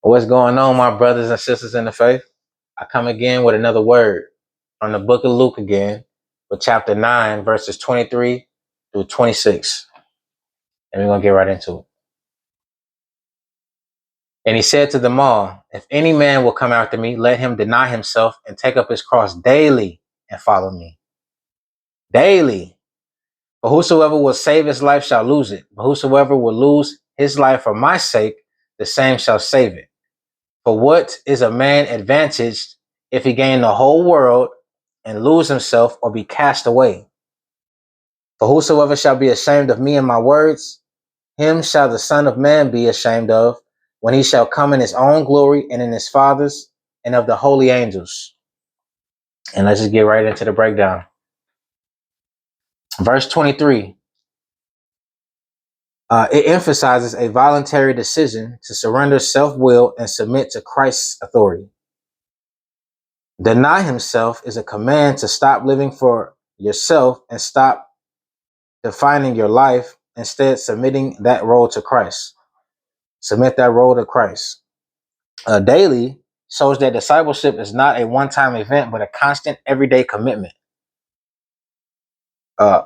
What's going on, my brothers and sisters in the faith? I come again with another word from the book of Luke again, with chapter 9, verses 23 through 26. And we're going to get right into it. And he said to them all, if any man will come after me, let him deny himself and take up his cross daily and follow me. Daily. For whosoever will save his life shall lose it. But whosoever will lose his life for my sake, the same shall save it. For what is a man advantaged if he gain the whole world and lose himself or be cast away? For whosoever shall be ashamed of me and my words, him shall the Son of Man be ashamed of when he shall come in his own glory and in his Father's and of the holy angels. And let's just get right into the breakdown. Verse 23, it emphasizes a voluntary decision to surrender self-will and submit to Christ's authority. Deny himself is a command to stop living for yourself and stop defining your life, instead submitting that role to Christ. Submit that role to Christ. Daily shows that discipleship is not a one-time event, but a constant everyday commitment.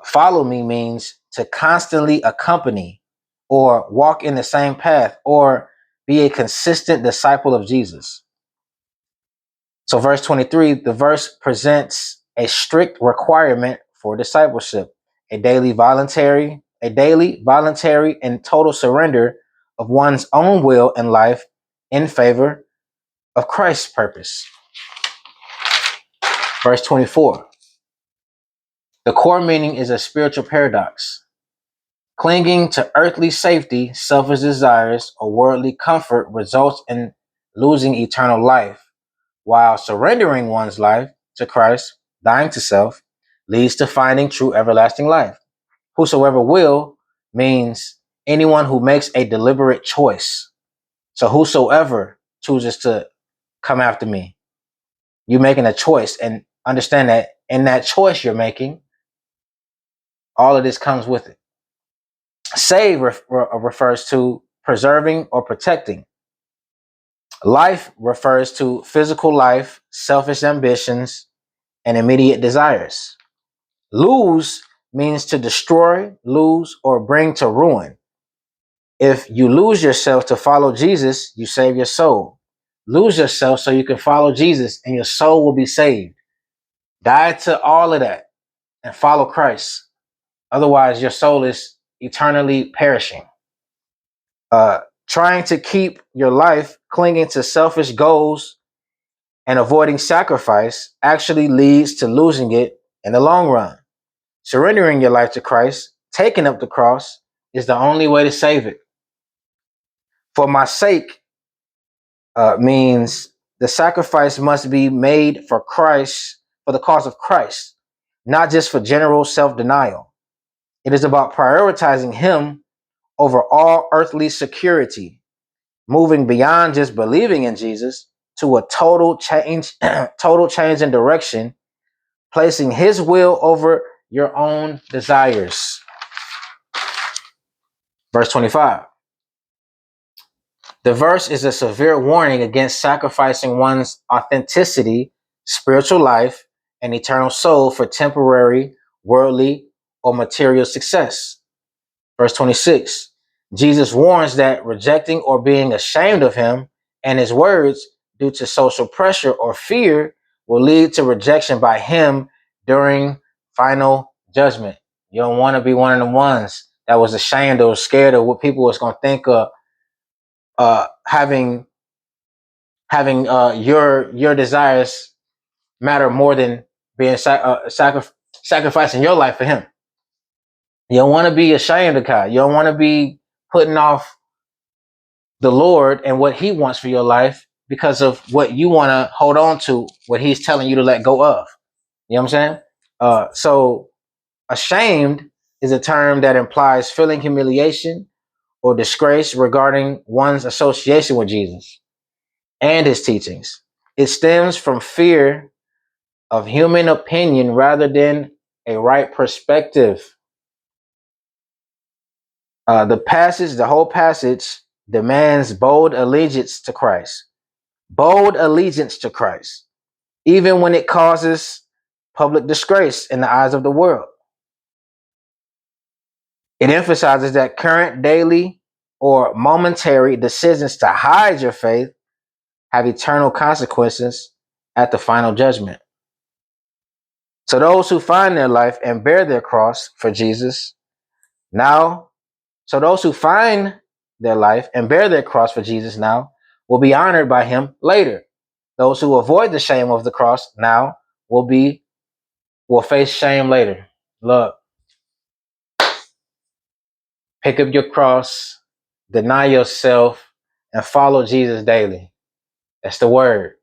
Follow me means to constantly accompany or walk in the same path or be a consistent disciple of Jesus. So verse 23, the verse presents a strict requirement for discipleship, a daily voluntary and total surrender of one's own will and life in favor of Christ's purpose. Verse 24, the core meaning is a spiritual paradox. Clinging to earthly safety, selfish desires, or worldly comfort results in losing eternal life, while surrendering one's life to Christ, dying to self, leads to finding true everlasting life. Whosoever will means anyone who makes a deliberate choice. So whosoever chooses to come after me, you're making a choice, and understand that in that choice you're making, all of this comes with it. Save refers to preserving or protecting. Life refers to physical life, selfish ambitions, and immediate desires. Lose means to destroy, lose, or bring to ruin. If you lose yourself to follow Jesus, you save your soul. Lose yourself so you can follow Jesus and your soul will be saved. Die to all of that and follow Christ. Otherwise, your soul is eternally perishing. Trying to keep your life clinging to selfish goals and avoiding sacrifice actually leads to losing it in the long run. Surrendering your life to Christ, taking up the cross, is the only way to save it. For my sake means the sacrifice must be made for Christ, for the cause of Christ, not just for general self-denial. It is about prioritizing Him over all earthly security, moving beyond just believing in Jesus to a total change in direction, placing His will over your own desires. Verse 25. The verse is a severe warning against sacrificing one's authenticity, spiritual life, and eternal soul for temporary, worldly, or material success. Verse 26. Jesus warns that rejecting or being ashamed of Him and His words due to social pressure or fear will lead to rejection by Him during final judgment. You don't want to be one of the ones that was ashamed or scared of what people was going to think of having your desires matter more than being sacrificing your life for Him. You don't want to be ashamed of God. You don't want to be putting off the Lord and what He wants for your life because of what you want to hold on to, what He's telling you to let go of. You know what I'm saying? So ashamed is a term that implies feeling humiliation or disgrace regarding one's association with Jesus and His teachings. It stems from fear of human opinion rather than a right perspective. The whole passage demands bold allegiance to Christ. Bold allegiance to Christ, even when it causes public disgrace in the eyes of the world. It emphasizes that current, daily, or momentary decisions to hide your faith have eternal consequences at the final judgment. So those who find their life and bear their cross for Jesus now, so those who find their life and bear their cross for Jesus now will be honored by him later. Those who avoid the shame of the cross now will face shame later. Look, pick up your cross, deny yourself, and follow Jesus daily. That's the word.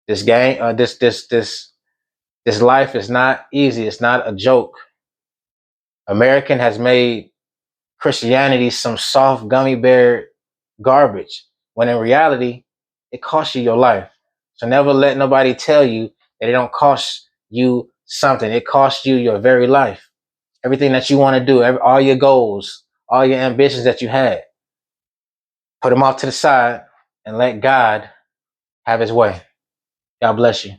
This game, this life is not easy. It's not a joke. American has made Christianity some soft gummy bear garbage, when in reality, it costs you your life. So never let nobody tell you that it don't cost you something. It costs you your very life. Everything that you want to do, all your goals, all your ambitions that you had, put them off to the side and let God have his way. God bless you.